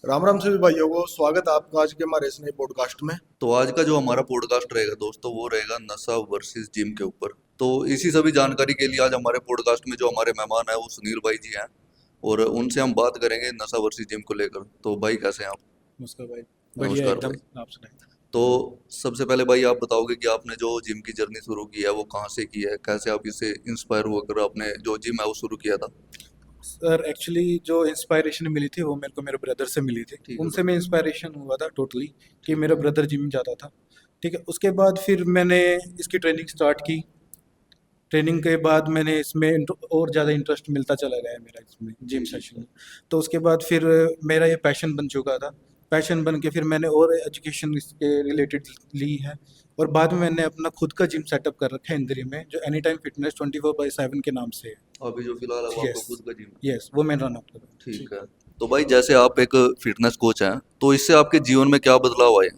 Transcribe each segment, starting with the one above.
राम राम सभी भाइयों को स्वागत है आपका आज के हमारे इस नए पॉडकास्ट में। तो आज का जो हमारा पॉडकास्ट रहेगा दोस्तों वो रहेगा नशा वर्सेस जिम के ऊपर। तो इसी सभी जानकारी के लिए आज हमारे पॉडकास्ट में जो हमारे मेहमान है वो सुनील भाई जी हैं और उनसे हम बात करेंगे नशा वर्सेस जिम को लेकर। तो भाई कैसे हैं आप? नमस्कार भाई। बढ़िया नमस्कार एकदम। भाई। आप सुनाइए। तो सबसे पहले भाई आप बताओगे कि आपने जो जिम की जर्नी शुरू की है वो कहाँ से की है, कैसे आप इससे इंस्पायर होकर आपने जो जिम है वो शुरू किया था? सर एक्चुअली जो इंस्पायरेशन मिली थी वो मेरे को मेरे ब्रदर से मिली थी। ठीक है उनसे भाई। मैं इंस्पायरेशन हुआ था टोटली कि ठीक है मेरा भाई। ब्रदर जिम जाता था। ठीक है, उसके बाद फिर मैंने इसकी ट्रेनिंग स्टार्ट की। ट्रेनिंग के बाद मैंने इसमें और ज़्यादा इंटरेस्ट मिलता चला गया मेरा इसमें जी जिम जी सेशन में। तो उसके बाद फिर मेरा ये पैशन बन चुका था। पैशन बन के फिर मैंने और एजुकेशन इसके रिलेटेड ली है। और बाद में मैंने अपना खुद का जिम सेटअप कर रखा है इंदिरी में, जो एनी टाइम फिटनेस 24/7 के नाम से है। अभी जो फिलहाल है वो आपका यस। खुद का जिम है? यस, वो मैं रन अप कर रहा हूँ। ठीक है। तो भाई जैसे आप एक फिटनेस कोच हैं तो इससे आपके जीवन में क्या बदलाव आए?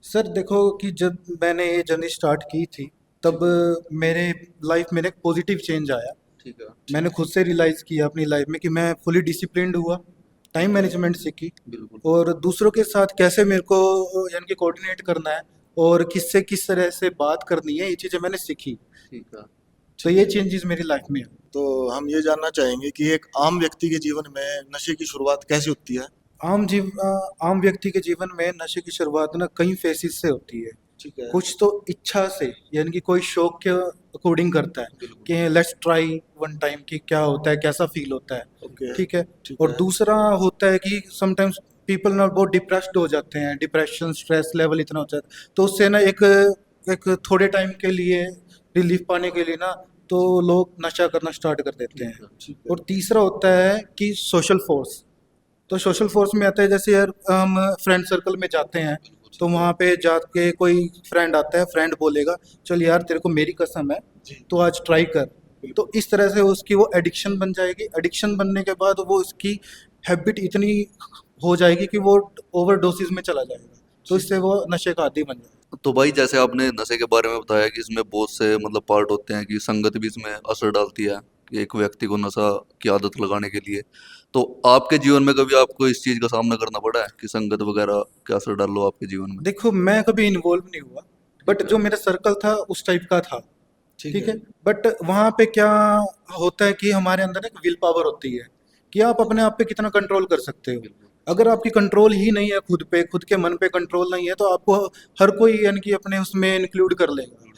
सर देखो कि जब मैंने ये जर्नी स्टार्ट की थी तब ठीक है। मेरे लाइफ में एक पॉजिटिव चेंज आया। ठीक है। मैंने खुद से रियलाइज़ किया अपनी लाइफ में कि मैं फुली डिसिप्लिन्ड हुआ। टाइम ठीक है। मैनेजमेंट सीखी। बिल्कुल। और दूसरों के साथ कैसे मेरे को यानी कि कोऑर्डिनेट करना है और किससे किस तरह से बात करनी है, ये चीज़ें मैंने सीखी। ठीक है। तो ठीक ये है। चेंजेस मेरी लाइफ में है। तो हम ये जानना चाहेंगे कि एक आम व्यक्ति के जीवन में नशे की शुरुआत कैसे होती है। आम व्यक्ति के जीवन में नशे की शुरुआत ना कई फेसिस से होती है। ठीक है। कुछ तो इच्छा से, यानी कि कोई शौक के अकॉर्डिंग करता है बिल्कुल। कि लेट्स ट्राई वन टाइम कि क्या होता है, कैसा फील होता है। ओके। ठीक है। ठीक और है। दूसरा होता है कि समटाइम्स पीपल ना बहुत डिप्रेस्ड हो जाते हैं, डिप्रेशन स्ट्रेस लेवल इतना हो जाता है, तो उससे ना एक एक थोड़े टाइम के लिए रिलीफ पाने के लिए ना तो लोग नशा करना स्टार्ट कर देते ठीक हैं। है। ठीक है। और तीसरा होता है कि सोशल फोर्स। तो सोशल फोर्स में आता है जैसे यार हम फ्रेंड सर्कल में जाते हैं बिल्कुल तो सही वहाँ बात। पे जाके कोई फ्रेंड आता है, फ्रेंड बोलेगा चल यार तेरे को मेरी कसम है, जी। तो आज ट्राई कर। तो बिल्कुल। इस तरह से उसकी वो एडिक्शन बन जाएगी। एडिक्शन बनने के बाद वो उसकी हैबिट इतनी हो जाएगी कि वो ओवरडोसेज में चला जाएगा। तो ठीक इससे है। वो नशे का आदी बन जाएगा। तो भाई जैसे आपने नशे के बारे में बताया कि इसमें बहुत से मतलब पार्ट होते हैं कि संगत भी इसमें असर डालती है कि एक व्यक्ति को नशा की आदत लगाने के लिए। तो आपके जीवन में कभी आपको इस चीज का सामना करना पड़ा है कि संगत वगैरह का असर डालो आपके जीवन में? देखो मैं कभी इन्वॉल्व नहीं हुआ, बट ठीक है। जो मेरा सर्कल था उस टाइप का था। ठीक ठीक है। है। बट वहाँ पे क्या होता है कि हमारे अंदर एक विल पावर होती है कि आप अपने आप पे कितना कंट्रोल कर सकते हो। बिल्कुल। अगर आपकी कंट्रोल ही नहीं है खुद पे, खुद के मन पे कंट्रोल नहीं है, तो आपको हर कोई यानी कि अपने उसमें इंक्लूड कर लेगा।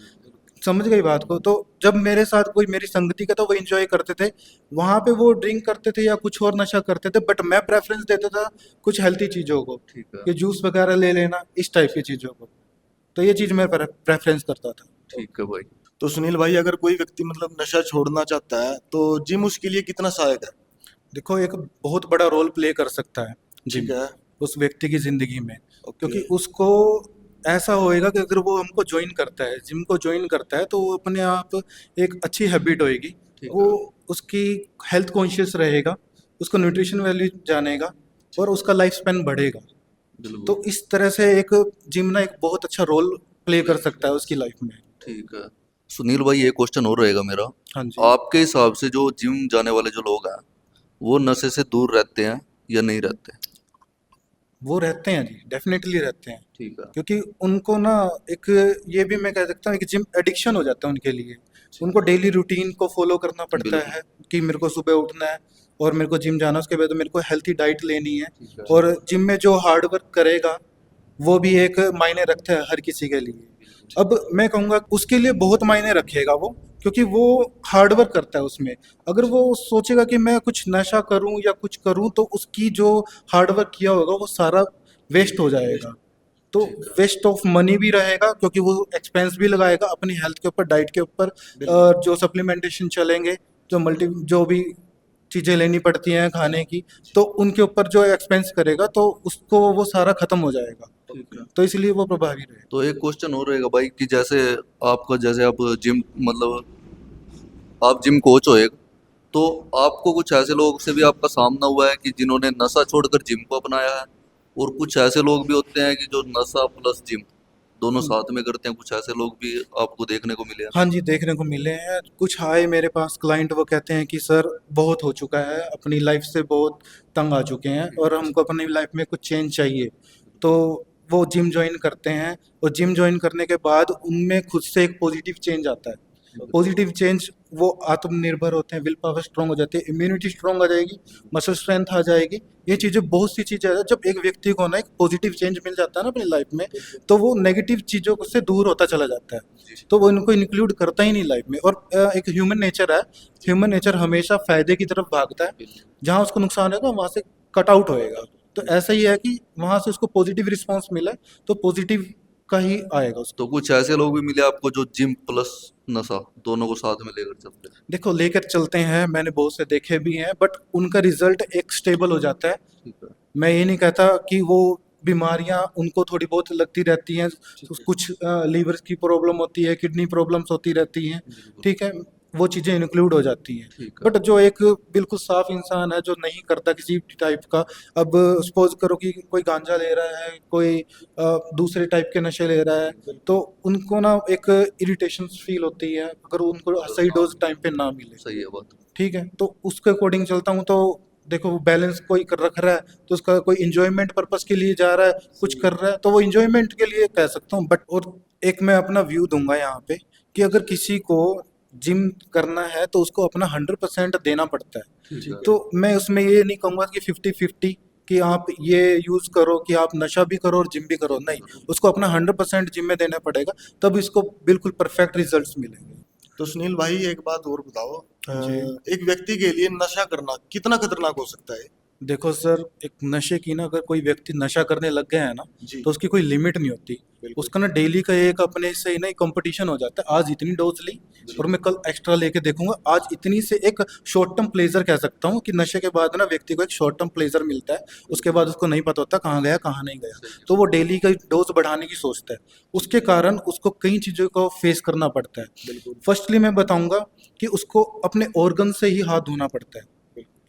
समझ गई बात को? तो जब मेरे साथ कोई मेरी संगति का, तो वो एंजॉय करते थे। वहाँ पे वो ड्रिंक करते थे या कुछ और नशा करते थे, बट मैं प्रेफरेंस देता था कुछ हेल्थी चीज़ों को, ठीक है। कि जूस वगैरह ले लेना, इस टाइप की चीज़ों को। तो ये चीज़ मैं प्रेफरेंस करता था। ठीक है भाई। तो सुनील भाई अगर कोई व्यक्ति मतलब नशा छोड़ना चाहता है तो जिम उसके लिए कितना सहायक है। देखो एक बहुत बड़ा रोल प्ले कर सकता है ठीक जिम है। उस व्यक्ति की ज़िंदगी में। ओके। क्योंकि उसको ऐसा होएगा कि अगर वो हमको ज्वाइन करता है, जिम को ज्वाइन करता है, तो वो अपने आप एक अच्छी हैबिट होएगी। ठीक वो है। उसकी हेल्थ कॉन्शियस रहेगा, उसको न्यूट्रिशन वैल्यू जानेगा और उसका लाइफ स्पैन बढ़ेगा। बिल्कुल। तो इस तरह से एक जिम ना एक बहुत अच्छा रोल प्ले कर सकता है उसकी लाइफ में। ठीक है। सुनील भाई ये क्वेश्चन और रहेगा मेरा। हाँ जी। आपके हिसाब से जो जिम जाने वाले जो लोग हैं वो नशे से दूर रहते हैं या नहीं रहते? वो रहते हैं जी, डेफिनेटली रहते हैं। ठीक है। क्योंकि उनको ना एक, ये भी मैं कह सकता हूँ कि जिम एडिक्शन हो जाता है उनके लिए। ठीक उनको है। डेली रूटीन को फॉलो करना पड़ता बिल्कुल। है कि मेरे को सुबह उठना है और मेरे को जिम जाना है, उसके बाद मेरे को हेल्थी डाइट लेनी है। ठीक है। और जिम में जो हार्ड वर्क करेगा वो भी एक मायने रखता है हर किसी के लिए। बिल्कुल। अब मैं कहूँगा उसके लिए बहुत मायने रखेगा वो, क्योंकि वो हार्ड वर्क करता है उसमें। अगर वो सोचेगा कि मैं कुछ नशा करूं या कुछ करूं, तो उसकी जो हार्ड वर्क किया होगा वो सारा वेस्ट हो जाएगा। तो ठीक है। वेस्ट ऑफ मनी भी रहेगा, क्योंकि वो एक्सपेंस भी लगाएगा अपनी हेल्थ के ऊपर, डाइट के ऊपर। बिल्कुल। जो सप्लीमेंटेशन चलेंगे, जो भी चीज़ें लेनी पड़ती हैं खाने की, तो उनके ऊपर जो एक्सपेंस करेगा तो उसको वो सारा खत्म हो जाएगा। ठीक है। तो इसलिए वो प्रभावी रहेगा। तो एक क्वेश्चन और रहेगा भाई कि जैसे आपका जैसे आप जिम मतलब आप जिम कोच हो एक, तो आपको कुछ ऐसे लोग से भी आपका सामना हुआ है कि जिन्होंने नशा छोड़कर जिम को अपनाया है और कुछ ऐसे लोग भी होते हैं कि जो नशा प्लस जिम। दोनों साथ में करते हैं, कुछ ऐसे लोग भी आपको देखने को मिले हैं? हाँ जी, देखने को मिले हैं। कुछ आए मेरे पास क्लाइंट, वो कहते हैं कि सर बहुत हो चुका है, अपनी लाइफ से बहुत तंग आ चुके हैं और हमको अपनी लाइफ में कुछ चेंज चाहिए। तो वो जिम जॉइन करते हैं और जिम जॉइन करने के बाद उनमें खुद से एक पॉजिटिव चेंज आता है। पॉजिटिव चेंज, वो आत्मनिर्भर होते हैं, विल पावर स्ट्रांग हो जाती है, इम्यूनिटी स्ट्रांग आ जाएगी, मसल स्ट्रेंथ आ जाएगी। ये चीज़ें, बहुत सी चीज़ें हैं। जब एक व्यक्ति को ना एक पॉजिटिव चेंज मिल जाता है ना अपनी लाइफ में, तो वो नेगेटिव चीज़ों से दूर होता चला जाता है। तो वो इनको इंक्लूड करता ही नहीं लाइफ में। और एक ह्यूमन नेचर है, ह्यूमन नेचर हमेशा फायदे की तरफ भागता है। जहाँ उसको नुकसान होगा वहाँ से कट आउट होएगा। तो ऐसा ही है कि वहाँ से उसको पॉजिटिव रिस्पॉन्स मिला है, तो पॉजिटिव का ही आएगा उसको। तो कुछ ऐसे लोग भी मिले आपको जो जिम प्लस नशा दोनों को साथ में लेकर चलते हैं? देखो, लेकर चलते हैं, मैंने बहुत से देखे भी हैं, बट उनका रिजल्ट एक स्टेबल हो जाता है। ठीक है। मैं ये नहीं कहता कि वो बीमारियां उनको थोड़ी बहुत लगती रहती हैं, कुछ लीवर की प्रॉब्लम होती है, किडनी प्रॉब्लम्स होती रहती हैं, बिल्कुल। ठीक है, वो चीज़ें इंक्लूड हो जाती हैं। ठीक है। बट जो एक बिल्कुल साफ इंसान है, जो नहीं करता किसी टाइप का, अब सपोज करो कि कोई गांजा ले रहा है, कोई दूसरे टाइप के नशे ले रहा है, तो उनको ना एक इरिटेशन फील होती है अगर उनको सही डोज टाइम पे ना मिले। सही है बात। ठीक है, तो उसके अकॉर्डिंग चलता हूँ। तो देखो, बैलेंस कोई कर रख रहा है, तो उसका कोई इंजॉयमेंट पर्पस के लिए जा रहा है, कुछ कर रहा है, तो वो इंजॉयमेंट के लिए कह सकता हूँ। बट और एक मैं अपना व्यू दूंगा यहाँ पे, कि अगर किसी को जिम करना है तो उसको अपना 100% देना पड़ता है। ठीक है। तो मैं उसमें ये नहीं कहूँगा कि 50-50 कि आप ये यूज़ करो कि आप नशा भी करो और जिम भी करो, नहीं, उसको अपना 100% जिम में देना पड़ेगा, तब इसको बिल्कुल परफेक्ट रिजल्ट्स मिलेंगे। तो सुनील भाई, एक बात और बताओ, जी। एक व्यक्ति के लिए नशा करना कितना खतरनाक हो सकता है? देखो सर, एक नशे की ना, अगर कोई व्यक्ति नशा करने लग गया है ना, जी। तो उसकी कोई लिमिट नहीं होती। बिल्कुल। उसका ना डेली का एक अपने से ही ना कंपटीशन हो जाता है, आज इतनी डोज ली और मैं कल एक्स्ट्रा लेके देखूंगा, आज इतनी से एक शॉर्ट टर्म प्लेजर कह सकता हूँ कि नशे के बाद ना व्यक्ति को एक शॉर्ट टर्म प्लेजर मिलता है, उसके बाद उसको नहीं पता होता कहाँ गया कहाँ नहीं गया, तो वो डेली का डोज बढ़ाने की सोचता है। उसके कारण उसको कई चीज़ों को फेस करना पड़ता है। बिल्कुल। फर्स्टली मैं बताऊंगा कि उसको अपने ऑर्गन से ही हाथ धोना पड़ता है।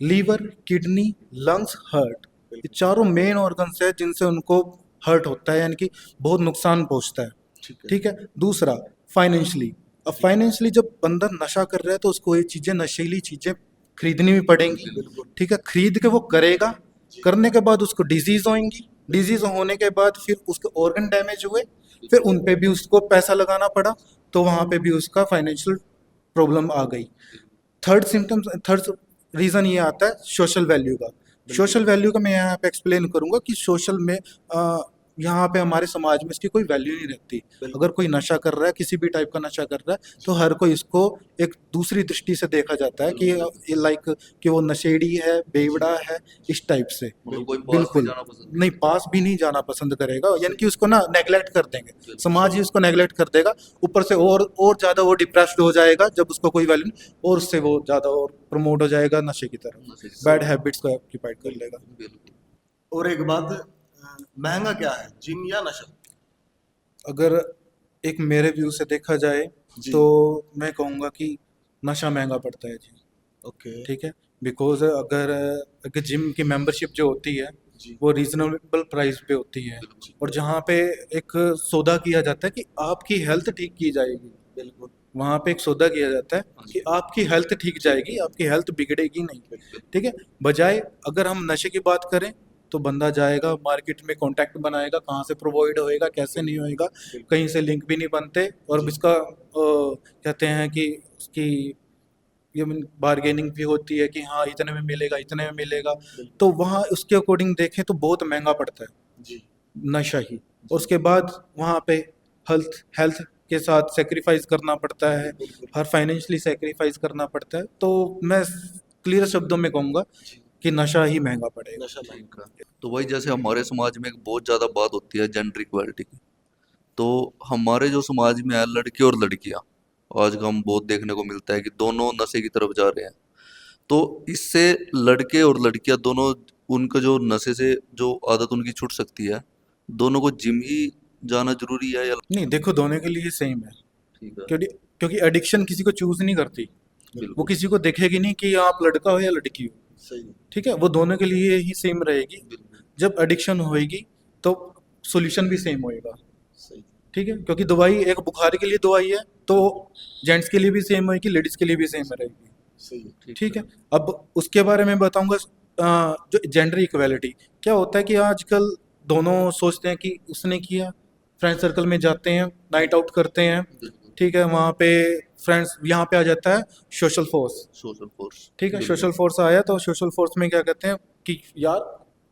लीवर, किडनी, लंग्स, हार्ट, ये चारों मेन ऑर्गन्स है जिनसे उनको हर्ट होता है, यानी कि बहुत नुकसान पहुंचता है। ठीक है। ठीक है। दूसरा, फाइनेंशियली। अब फाइनेंशियली जब बंदा नशा कर रहा है तो उसको ये चीज़ें, नशीली चीज़ें खरीदनी भी पड़ेंगी। बिल्कुल। ठीक है, खरीद के वो करेगा, करने के बाद उसको डिजीज होंगी, डिजीज होने के बाद फिर उसके ऑर्गन डैमेज हुए, फिर उन पे भी उसको पैसा लगाना पड़ा, तो वहाँ पे भी उसका फाइनेंशियल प्रॉब्लम आ गई। थर्ड रीज़न ये आता है सोशल वैल्यू का। सोशल वैल्यू का मैं यहाँ पे एक्सप्लेन करूंगा कि सोशल में यहाँ पे हमारे समाज में इसकी कोई वैल्यू नहीं रहती। अगर कोई नशा कर रहा है, किसी भी टाइप का नशा कर रहा है, तो हर कोई इसको एक दूसरी दृष्टि से देखा जाता है कि ये लाइक कि वो नशेड़ी है, बेवड़ा है, इस टाइप से। मतलब कोई पास नहीं बिल्कुल जाना पसंद नहीं, पास भी नहीं जाना पसंद करेगा, यानी कि उसको ना नेगलेक्ट कर देंगे, समाज ही उसको नेगलेक्ट कर देगा। ऊपर से और ज़्यादा वो डिप्रेस्ड हो जाएगा जब उसको कोई वैल्यू नहीं, और उससे वो ज़्यादा और प्रमोट हो जाएगा नशे की तरफ, नशे की बैड हैबिट्स को ऑक्यूपाइड कर लेगा। बिल्कुल। और एक बात, महंगा क्या है, जिम या नशा? अगर एक मेरे व्यू से देखा जाए जी। तो मैं कहूँगा कि नशा महंगा पड़ता है जी। ओके। ठीक है, बिकॉज अगर जिम की मेंबरशिप जो होती है जी। वो रीजनेबल प्राइस पे होती है, और जहाँ पे एक सौदा किया जाता है कि आपकी हेल्थ ठीक की जाएगी। बिल्कुल। वहाँ पे एक सौदा किया जाता है कि आपकी हेल्थ ठीक जाएगी, आपकी हेल्थ बिगड़ेगी नहीं। ठीक है, बजाय अगर हम नशे की बात करें तो बंदा जाएगा मार्केट में, कांटेक्ट बनाएगा, कहाँ से प्रोवाइड होएगा, कैसे नहीं होएगा, कहीं से लिंक भी नहीं बनते, और इसका कहते हैं कि उसकी ये बार्गेनिंग भी होती है कि हाँ इतने में मिलेगा, इतने में मिलेगा, तो वहाँ उसके अकॉर्डिंग देखें तो बहुत महंगा पड़ता है जी। नशा ही। और उसके बाद वहाँ पे हेल्थ हेल्थ के साथ सेक्रीफाइस करना पड़ता है, हर फाइनेंशियली सेक्रीफाइस करना पड़ता है। तो मैं क्लियर शब्दों में कहूँगा कि नशा ही महंगा पड़ेगा। नशा महंगा। ठीक है। तो वही जैसे हमारे समाज में एक बहुत ज़्यादा बात होती है जेंडर इक्वालिटी की, तो हमारे जो समाज में है लड़के और लड़कियां, आज का हम बहुत देखने को मिलता है कि दोनों नशे की तरफ जा रहे हैं। तो इससे लड़के और लड़कियां दोनों, उनका जो नशे से जो आदत उनकी छूट सकती है, दोनों को जिम ही जाना जरूरी है या? नहीं, देखो, दोनों के लिए सेम है, ठीक है। क्योंकि क्योंकि एडिक्शन किसी को चूज नहीं करती, वो बिल्कुल। किसी को देखेगी नहीं कि आप लड़का हो या लड़की हो। सही है। ठीक है, वो दोनों के लिए ही सेम रहेगी। बिल्कुल। जब एडिक्शन होएगी तो सॉल्यूशन भी सेम होएगा। सही। ठीक ठीक है, क्योंकि दवाई एक बुखार के लिए दवाई है तो जेंट्स के लिए भी सेम होगी, लेडीज के लिए भी सेम रहेगी। सही है। ठीक है। अब उसके बारे में बताऊंगा। जो जेंडर इक्वालिटी क्या होता है कि आजकल दोनों सोचते हैं कि उसने किया, फ्रेंड सर्कल में जाते हैं, नाइट आउट करते हैं, बिल्कुल। ठीक है, वहाँ पे फ्रेंड्स, यहाँ पे आ जाता है सोशल फोर्स। Social force. ठीक है, बिल्कुल। सोशल फोर्स आया तो सोशल फोर्स में क्या कहते हैं कि यार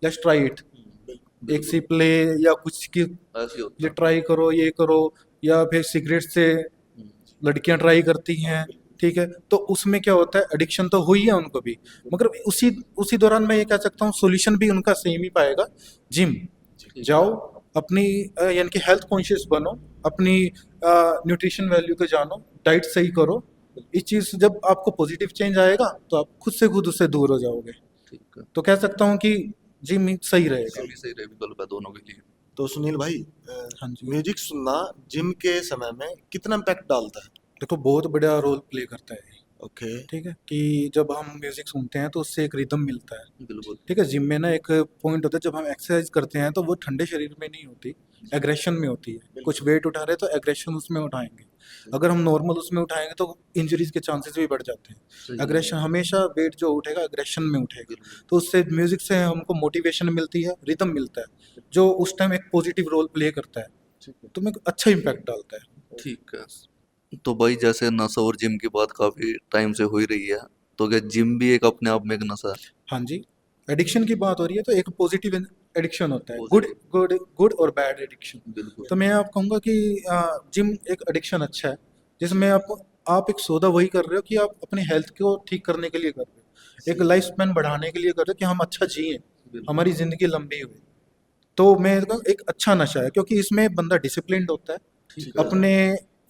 लेट्स ट्राई इट, एक बिल्कुल। सी प्ले या कुछ की ऐसे ही होता ये है। ट्राई करो, ये करो, या फिर सिगरेट से हम्म, लड़कियां ट्राई करती हैं। ठीक है, तो उसमें क्या होता है, एडिक्शन तो हुई है उनको भी, मगर उसी उसी दौरान मैं ये कह सकता हूँ सोल्यूशन भी उनका सेम ही पाएगा। जिम ठीक जाओ, है। अपनी यानी कि हेल्थ कॉन्शियस बनो, अपनी न्यूट्रिशन वैल्यू को जानो, डाइट सही करो। इस चीज़ से जब आपको पॉजिटिव चेंज आएगा तो आप खुद से खुद उससे दूर हो जाओगे। ठीक है। तो कह सकता हूँ कि जिम ही सही रहेगा। जिम ही सही रहे विकल्प है दोनों के लिए। तो सुनील भाई, हाँ जी। म्यूजिक सुनना जिम के समय में कितना इम्पैक्ट डालता है? देखो, बहुत बड़ा रोल प्ले करता है। ओके। ठीक है, कि जब हम म्यूजिक सुनते हैं तो उससे एक रिदम मिलता है। बिल्कुल। ठीक है, जिम में ना एक पॉइंट होता है, जब हम एक्सरसाइज करते हैं तो वो ठंडे शरीर में नहीं होती, एग्रेशन में होती है। कुछ वेट उठा रहे हैं तो एग्रेशन उसमें उठाएंगे, अगर हम नॉर्मल उसमें उठाएंगे तो इंजरीज के चांसेस भी बढ़ जाते हैं। सही एग्रेशन हमेशा, वेट जो उठेगा एग्रेशन में उठेगा, बिल्कुल। तो उससे म्यूजिक से हमको मोटिवेशन मिलती है, रिदम मिलता है, जो उस टाइम एक पॉजिटिव रोल प्ले करता है, तो में अच्छा इम्पैक्ट डालता है। ठीक है। तो भाई जैसे नशा और जिम की बात काफी टाइम से हो ही रही है, तो क्या जिम भी एक अपने आप में एक नशा है? हाँ जी, एडिक्शन की बात हो रही है तो एक पॉजिटिव एडिक्शन होता है, गुड Positive। गुड गुड और बैड एडिक्शन। बिल्कुल। तो मैं आप कहूँगा कि जिम एक एडिक्शन अच्छा है, जिसमें आप एक सौदा वही कर रहे हो कि आप अपनी हेल्थ को ठीक करने के लिए कर रहे हो, एक लाइफ स्पैन बढ़ाने के लिए कर रहे हो कि हम अच्छा जिए, बिल्कुल। हमारी ज़िंदगी लंबी हुई। तो मैं कहूँ एक अच्छा नशा है, क्योंकि इसमें बंदा डिसिप्लिन्ड होता है, ठीक है। अपने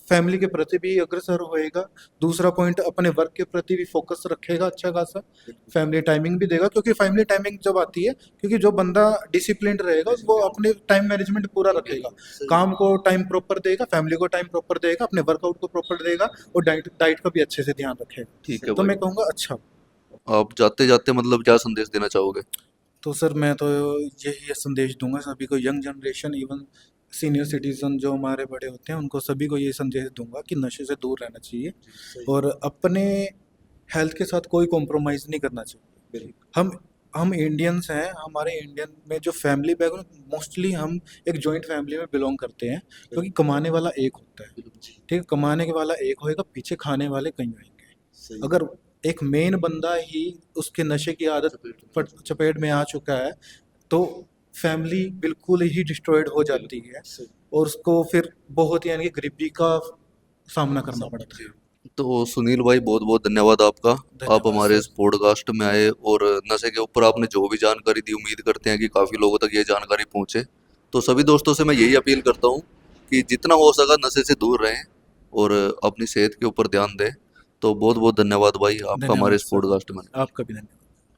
फैमिली के प्रति भी अग्रसर होएगा। दूसरा पॉइंट, अपने वर्क के प्रति भी फोकस रखेगा अच्छा खासा, फैमिली टाइमिंग भी देगा, क्योंकि फैमिली टाइमिंग जब आती है, क्योंकि जो बंदा डिसिप्लिन्ड रहेगा वो अपने टाइम मैनेजमेंट पूरा रखेगा, काम को टाइम प्रॉपर देगा, फैमिली को टाइम प्रॉपर देगा, अपने वर्कआउट को प्रॉपर देगा, और डाइट डाइट का भी अच्छे से ध्यान रखेगा। ठीक है तो भाई। मैं कहूँगा अच्छा। आप जाते जाते मतलब क्या संदेश देना चाहोगे? तो सर मैं तो यही संदेश दूंगा सभी को, young generation, even senior citizen जो हमारे बड़े होते हैं, उनको सभी को ये संदेश दूंगा कि नशे से दूर रहना चाहिए, और अपने हेल्थ के साथ कोई कॉम्प्रोमाइज़ नहीं करना चाहिए। हम इंडियंस हैं, हमारे इंडियन में जो फैमिली बैकग्राउंड, मोस्टली हम एक जॉइंट फैमिली में बिलोंग करते हैं, क्योंकि कमाने वाला एक होता है। ठीक है, कमाने के वाला एक होएगा, पीछे खाने वाले कई होंगे। अगर एक मेन बंदा ही उसके नशे की आदत चपेट में आ चुका है तो फैमिली बिल्कुल ही डिस्ट्रॉयड हो जाती है, और उसको फिर बहुत यानी कि गरीबी का सामना करना पड़ता है। तो सुनील भाई बहुत बहुत धन्यवाद आपका। आप धन्यवाद हमारे सर। इस पॉडकास्ट में आए और नशे के ऊपर आपने जो भी जानकारी दी, उम्मीद करते हैं कि काफ़ी लोगों तक ये जानकारी पहुंचे। तो सभी दोस्तों से मैं यही अपील करता हूं कि जितना हो सका नशे से दूर रहें और अपनी सेहत के ऊपर ध्यान दें। तो बहुत बहुत धन्यवाद भाई आपका हमारे धन्यवाद इस सर, पॉडकास्ट में। आपका भी धन्यवाद।